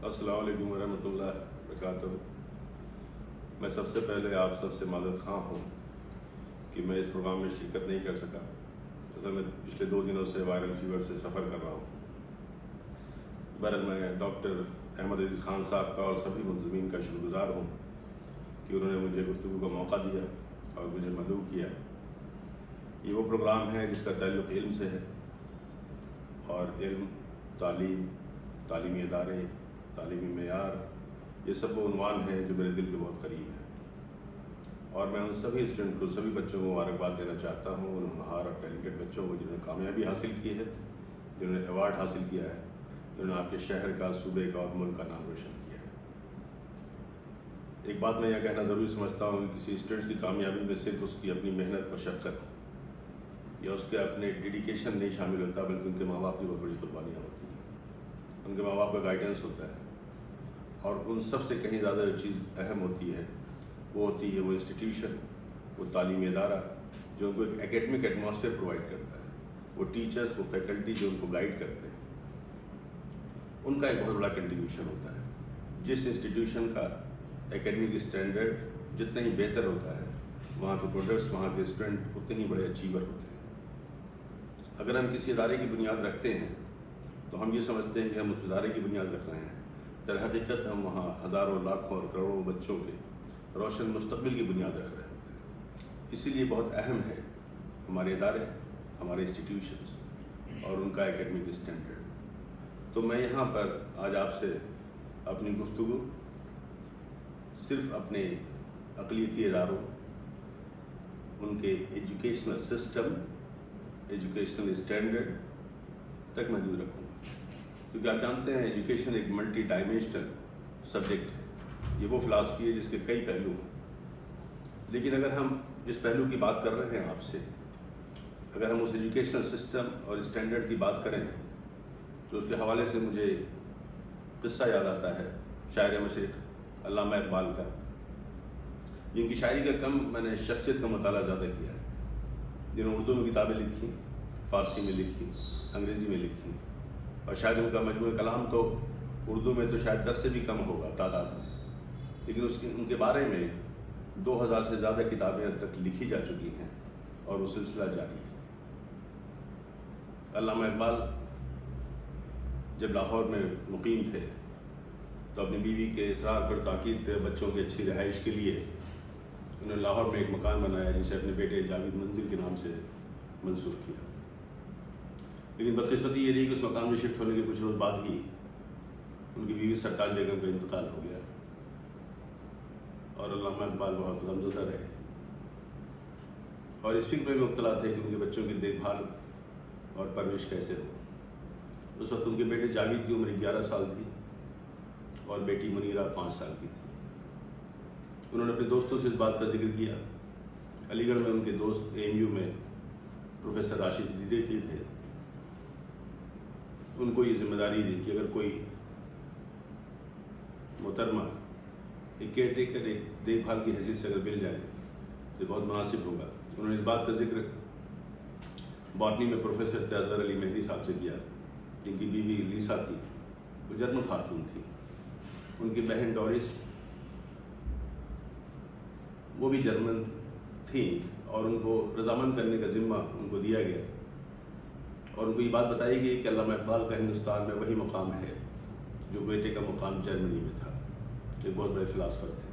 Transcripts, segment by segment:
السلام علیکم ورحمۃ اللہ وبرکاتہ۔ میں سب سے پہلے آپ سب سے معذرت خواہ ہوں کہ میں اس پروگرام میں شرکت نہیں کر سکا۔ اصل میں پچھلے 2 دنوں سے وائرل فیور سے سفر کر رہا ہوں۔ بہرحال میں ڈاکٹر احمد عزیز خان صاحب کا اور سبھی منظمین کا شکر گزار ہوں کہ انہوں نے مجھے گفتگو کا موقع دیا اور مجھے مدعو کیا۔ یہ وہ پروگرام ہے جس کا تعلق علم سے ہے، اور علم، تعلیم، تعلیمی ادارے، تعلیمی معیار، یہ سب وہ عنوان ہیں جو میرے دل کے بہت قریب ہیں، اور میں ان سبھی اسٹوڈنٹ کو، سبھی بچوں کو مبارکباد دینا چاہتا ہوں، ان ہونہار اور ٹیلنٹڈ بچوں کو جنہوں نے کامیابی حاصل کی ہے، جنہوں نے ایوارڈ حاصل کیا ہے، جنہوں نے آپ کے شہر کا، صوبے کا اور ملک کا نام روشن کیا ہے۔ ایک بات میں یہ کہنا ضروری سمجھتا ہوں کہ کسی اسٹوڈنٹ کی کامیابی میں صرف اس کی اپنی محنت، مشقت یا اس کے اپنے ڈیڈیکیشن نہیں شامل ہوتا، بلکہ ان کے ماں باپ کی بہت بڑی قربانیاں ہوتی ہیں، ان کے ماں باپ کا گائیڈنس ہوتا ہے، اور ان سب سے کہیں زیادہ جو چیز اہم ہوتی ہے وہ ہوتی ہے وہ انسٹیٹیوشن، وہ تعلیمی ادارہ جو ان کو ایک اکیڈمک ایٹماسفیئر پرووائڈ کرتا ہے، وہ ٹیچرز، وہ فیکلٹی جو ان کو گائیڈ کرتے ہیں، ان کا ایک بہت بڑا کنٹریبیوشن ہوتا ہے۔ جس انسٹیٹیوشن کا اکیڈمک اسٹینڈرڈ جتنا ہی بہتر ہوتا ہے، وہاں کے پروڈکٹس، وہاں کے اسٹوڈنٹ اتنے ہی بڑے اچیور ہوتے ہیں۔ اگر ہم کسی ادارے کی بنیاد رکھتے ہیں تو ہم یہ سمجھتے ہیں کہ ہم اس ادارے کی بنیاد رکھ رہے ہیں، در حقیقت ہم وہاں ہزاروں، لاکھوں اور کروڑوں بچوں کے روشن مستقبل کی بنیاد رکھ رہے ہوتے ہیں۔ اسی لیے بہت اہم ہے ہمارے ادارے، ہمارے انسٹیٹیوشنز اور ان کا اکیڈمک اسٹینڈرڈ۔ تو میں یہاں پر آج آپ سے اپنی گفتگو صرف اپنے اقلیتی اداروں، ان کے ایجوکیشنل سسٹم، ایجوکیشنل اسٹینڈرڈ تک محدود رکھوں گا، کیونکہ آپ جانتے ہیں ایجوکیشن ایک ملٹی ڈائمینشنل سبجیکٹ ہے۔ یہ وہ فلاسفی ہے جس کے کئی پہلو ہیں، لیکن اگر ہم جس پہلو کی بات کر رہے ہیں آپ سے، اگر ہم اس ایجوکیشنل سسٹم اور اسٹینڈرڈ کی بات کریں تو اس کے حوالے سے مجھے قصہ یاد آتا ہے شاعر مشرق علامہ اقبال کا، جن کی شاعری کا کم میں نے شخصیت کا مطالعہ زیادہ کیا ہے، جنہوں نے اردو میں کتابیں لکھی، فارسی میں لکھی، انگریزی میں لکھی، اور شاید ان کا مجموعہ کلام تو اردو میں تو شاید 10 سے بھی کم ہوگا تعداد میں، لیکن ان کے بارے میں 2000 سے زیادہ کتابیں اب تک لکھی جا چکی ہیں، اور وہ سلسلہ جاری ہے۔ علامہ اقبال جب لاہور میں مقیم تھے تو اپنی بیوی کے اصرار پر، تاکید پہ، بچوں کی اچھی رہائش کے لیے انہوں نے لاہور میں ایک مکان بنایا جسے اپنے بیٹے جاوید منزل کے نام سے منسوب کیا، لیکن بدقسمتی یہ رہی کہ اس مکان میں شفٹ ہونے کے کچھ روز بعد ہی ان کی بیوی سرتاج بیگم کا انتقال ہو گیا، اور علامہ اقبال بہت غمزدہ رہے، اور اس فکر میں مبتلا تھے کہ ان کے بچوں کی دیکھ بھال اور پرورش کیسے ہو۔ اس وقت ان کے بیٹے جاوید کی عمر 11 سال تھی اور بیٹی منیرہ 5 سال کی تھی۔ انہوں نے اپنے دوستوں سے اس بات کا ذکر کیا۔ علی گڑھ میں ان کے دوست AMU میں پروفیسر راشد دیدیکی تھے، ان کو یہ ذمہ داری دی کہ اگر کوئی محترمہ ایک کیئر ٹیکر، ایک دیکھ بھال کی حیثیت سے اگر مل جائے تو بہت مناسب ہوگا۔ انہوں نے اس بات کا ذکر باٹنی میں پروفیسر اصغر علی مہدی صاحب سے کیا، جن کی بیوی لیسا تھی، وہ جرمن خاتون تھی، ان کی بہن ڈورس وہ بھی جرمن تھیں، اور ان کو رضامند کرنے کا ذمہ ان کو دیا گیا، اور ان کو یہ بات بتائی گئی کہ علامہ اقبال کا ہندوستان میں وہی مقام ہے جو گوئٹے کا مقام جرمنی میں تھا، جو بہت بڑے فلاسفر تھے۔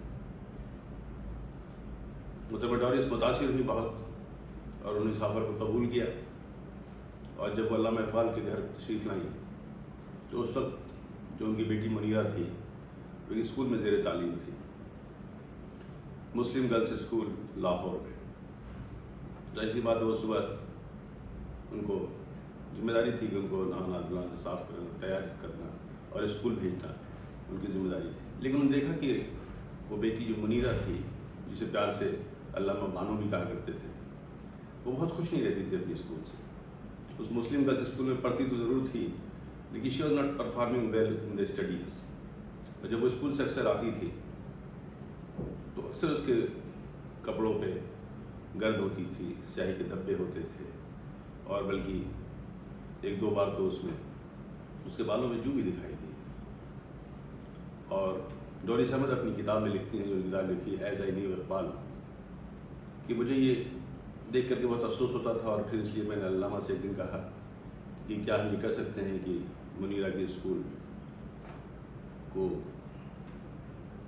محترمہ ڈورس متاثر ہوئی بہت، اور انہوں نے سفر کو قبول کیا، اور جب وہ علامہ اقبال کے گھر تشریف لائیں تو اس وقت جو ان کی بیٹی منیرہ تھی وہ اسکول میں زیر تعلیم تھی، مسلم گرلس اسکول لاہور میں۔ ظاہر سی بات ہے وہ صبح ان کو ذمہ داری تھی کہ ان کو نہانا دھلانا، صاف کرنا، تیار کرنا اور اسکول بھیجنا ان کی ذمہ داری تھی، لیکن انہوں نے دیکھا کہ وہ بیٹی جو منیرہ تھی، جسے پیار سے علامہ بانو بھی کہا کرتے تھے، وہ بہت خوش نہیں رہتی تھی اپنے اسکول سے۔ اس مسلم گرلس اسکول میں پڑھتی تو ضرور تھی، لیکن she was not performing well in the studies, اور جب وہ اسکول سے اکثر آتی تھی تو اکثر اس کے کپڑوں پہ گرد ہوتی تھی، سیاہی کے دھبے ہوتے تھے، اور بلکہ 1-2 بار تو اس کے بالوں میں جو بھی دکھائی دی۔ ڈورس احمد اپنی کتاب میں لکھتی ہیں، جو کتاب لکھی ایز آئی نیو اقبال، کہ مجھے یہ دیکھ کر کے بہت افسوس ہوتا تھا، اور پھر اس لیے میں نے علامہ سے ایک دن کہا کہ کیا ہم یہ کر سکتے ہیں کہ منیرہ کے اسکول کو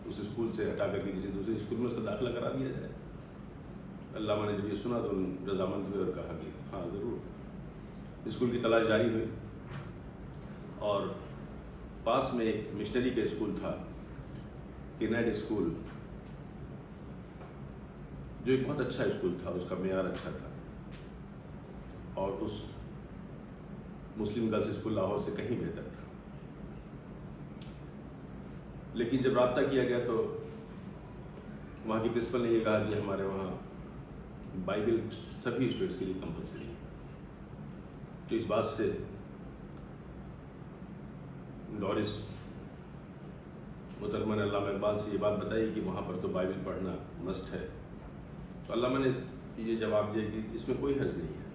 اس اسکول سے ہٹا کر کے کسی دوسرے اسکول میں اس کا داخلہ کرا دیا جائے۔ علامہ نے جب یہ سنا تو رضامند ہوئے اور کہا کہ ہاں ضرور۔ اسکول کی تلاش جاری ہوئی، اور پاس میں ایک مشنری کا اسکول تھا، کینیڈ اسکول، جو ایک بہت اچھا اسکول تھا، اس کا معیار اچھا تھا، اور اس مسلم گرلس اسکول لاہور سے کہیں بہتر تھا۔ لیکن جب رابطہ کیا گیا تو وہاں کی پرنسپل نے یہ کہا کہ ہمارے وہاں بائبل سبھی اسٹوڈنٹس کے لیے کمپلسری ہے۔ تو اس بات سے ڈورس محترمہ نے علامہ اقبال سے یہ بات بتائی کہ وہاں پر تو بائبل پڑھنا مسٹ ہے۔ تو علامہ نے یہ جواب دیا کہ اس میں کوئی حرج نہیں ہے،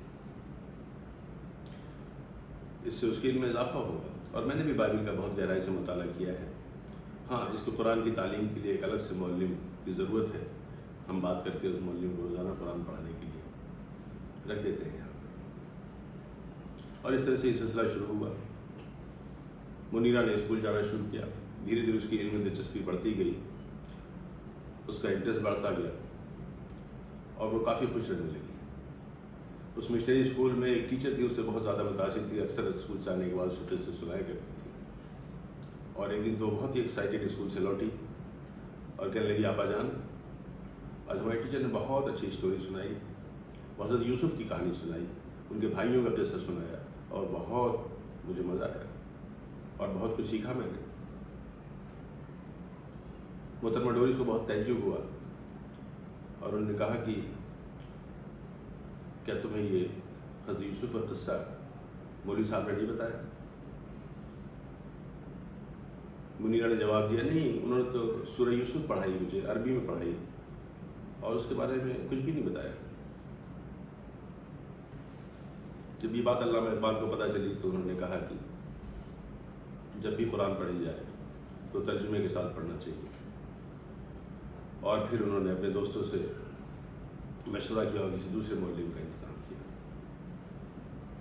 اس سے اس کے علم میں اضافہ ہوگا، اور میں نے بھی بائبل کا بہت گہرائی سے مطالعہ کیا ہے۔ ہاں، اس کو قرآن کی تعلیم کے لیے ایک الگ سے معلم کی ضرورت ہے، ہم بات کر کے اس معلم کو روزانہ قرآن پڑھانے کے لیے رکھ دیتے ہیں یہاں پر۔ اور اس طرح سے یہ سلسلہ شروع ہوا۔ منیرہ نے اسکول جانا شروع کیا، دھیرے دھیرے اس کی علم میں دلچسپی بڑھتی گئی، اس کا انٹرسٹ بڑھتا گیا، اور وہ کافی خوش رہنے لگی۔ اس مشنری اسکول میں ایک ٹیچر تھی، اس سے بہت زیادہ متاثر تھی، اکثر اسکول سے آنے کے بعد فٹر سے سنایا کرتی تھی۔ اور ایک دن تو بہت ہی ایکسائٹیڈ اسکول سے لوٹی اور کہنے لگی آپا جان، آج ہمارے ٹیچر نے بہت اچھی اسٹوری سنائی، حضرت یوسف کی کہانی سنائی، ان کے بھائیوں کا قصہ سنایا، اور بہت مجھے مزہ آیا اور بہت کچھ سیکھا میں نے۔ محترمہ ڈورس کو بہت تعجب ہوا، اور انہوں نے کہا کہ کیا تمہیں یہ حضرت یوسف کا قصہ مولوی صاحب نے نہیں بتایا؟ منیرہ نے جواب دیا نہیں، انہوں نے تو سورہ یوسف پڑھائی مجھے، عربی میں پڑھائی، اور اس کے بارے میں کچھ بھی نہیں بتایا۔ جب یہ بات علامہ اقبال کو پتہ چلی تو انہوں نے کہا کہ جب بھی قرآن پڑھی جائے تو ترجمے کے ساتھ پڑھنا چاہیے، اور پھر انہوں نے اپنے دوستوں سے مشورہ کیا اور کسی دوسرے معلم کا انتظام کیا۔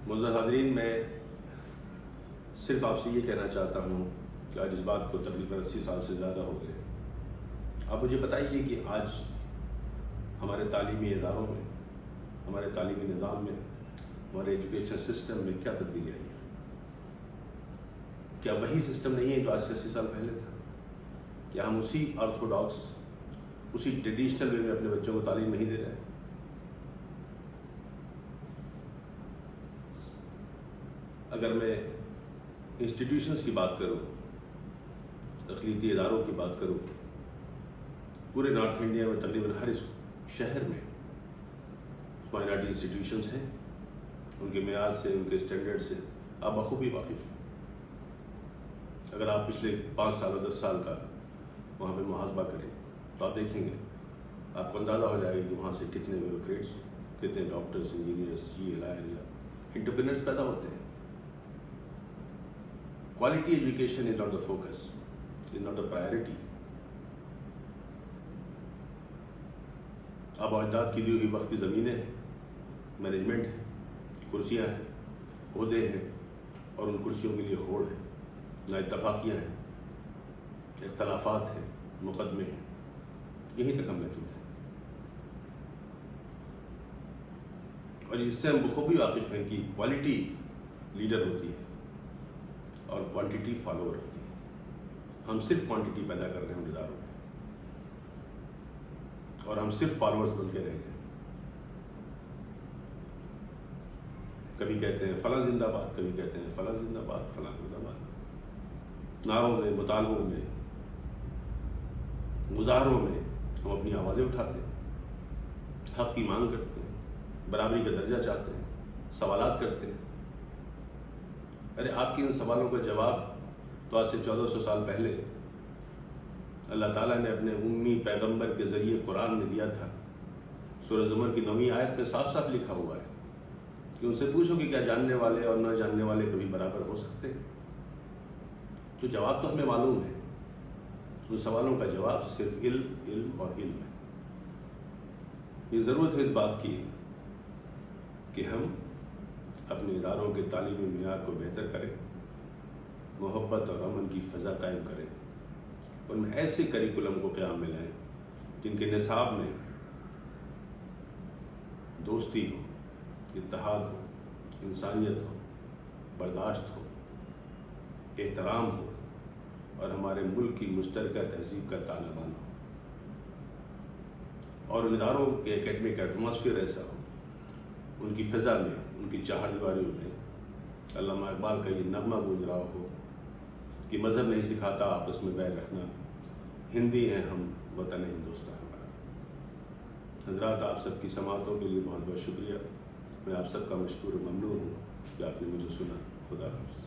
معزز حاضرین، میں صرف آپ سے یہ کہنا چاہتا ہوں کہ آج اس بات کو تقریباً 80 سال سے زیادہ ہو گئے۔ آپ مجھے بتائیے کہ آج ہمارے تعلیمی اداروں میں، ہمارے تعلیمی نظام میں، ہمارے ایجوکیشن سسٹم میں کیا تبدیلی آئی ہے؟ کیا وہی سسٹم نہیں ہے جو آج سے 80 سال پہلے تھا؟ کیا ہم اسی آرتھوڈاکس، اسی ٹریڈیشنل وے میں اپنے بچوں کو تعلیم نہیں دے رہے ہیں؟ اگر میں انسٹیٹیوشنز کی بات کروں، اقلیتی اداروں کی بات کروں، پورے نارتھ انڈیا میں تقریباً ہر شہر میں مائنارٹی انسٹیٹیوشنز ہیں، ان کے معیار سے، ان کے اسٹینڈرڈ سے آپ بخوبی واقف ہیں۔ اگر آپ پچھلے 5 سال اور 10 سال کا وہاں پہ محاسبہ کریں تو آپ دیکھیں گے، آپ کو اندازہ ہو جائے گا کہ وہاں سے کتنے بیوروکریٹس، کتنے ڈاکٹرس، انجینئرس، لائر یا انٹرپرینرس پیدا ہوتے ہیں۔ Quality education is not the focus, is not the priority. اب اجداد کی دی ہوئی وقت کی زمینیں ہیں، مینجمنٹ ہے، کرسیاں ہیں، عہدے ہیں، اور ان کرسیوں کے لیے ہوڑ ہے، نا اتفاقیاں ہیں، اختلافات ہیں، مقدمے ہیں، یہیں تک ہم محدود ہیں۔ اور اس سے ہم بخوبی واقف ہیں کہ کوالٹی لیڈر ہوتی ہے اور کوانٹٹی فالوور ہوتی ہے۔ ہم صرف کوانٹٹی پیدا کر رہے ہیں اداروں میں، اور ہم صرف فالوورز بن کے رہ گئے۔ کبھی کہتے ہیں فلاں زندہ باد، کبھی کہتے ہیں فلاں زندہ باد، فلاں زندہ باد۔ نعروں میں، مطالبوں میں، مظاہروں میں ہم اپنی آوازیں اٹھاتے ہیں، حق کی مانگ کرتے ہیں، برابری کا درجہ چاہتے ہیں، سوالات کرتے ہیں۔ ارے آپ کے ان سوالوں کا جواب تو آج سے 1400 سال پہلے اللہ تعالیٰ نے اپنے امی پیغمبر کے ذریعے قرآن میں دیا تھا۔ سورہ زمر کی 9ویں آیت میں صاف صاف لکھا ہوا ہے کہ ان سے پوچھو کہ کیا جاننے والے اور نہ جاننے والے کبھی برابر ہو سکتے ہیں؟ تو جواب تو ہمیں معلوم ہے، ان سوالوں کا جواب صرف علم، علم اور علم ہے۔ یہ ضرورت ہے اس بات کی کہ ہم اپنے اداروں کے تعلیمی معیار کو بہتر کریں، محبت اور امن کی فضا قائم کریں، ان میں ایسے کریکولم کو قیام میں لائیں جن کے نصاب میں دوستی ہو، اتحاد ہو، انسانیت ہو، برداشت ہو، احترام ہو اور ہمارے ملک کی مشترکہ تہذیب کا تانا بانا ہو، اور ان اداروں کے اکیڈمک ایٹماسفیئر ایسا ہو، ان کی فضا میں، ان کی چہار دیواریوں میں علامہ اقبال کا یہ نغمہ گونج رہا ہو کہ مذہب نہیں سکھاتا آپس میں بیر رکھنا، ہندی ہیں ہم، وطن ہندوستان ہمارا۔ حضرات، آپ سب کی سماعتوں کے لیے بہت بہت شکریہ۔ میں آپ سب کا مشکور و ممنون ہوں کہ آپ نے مجھے سنا۔ خدا حافظ۔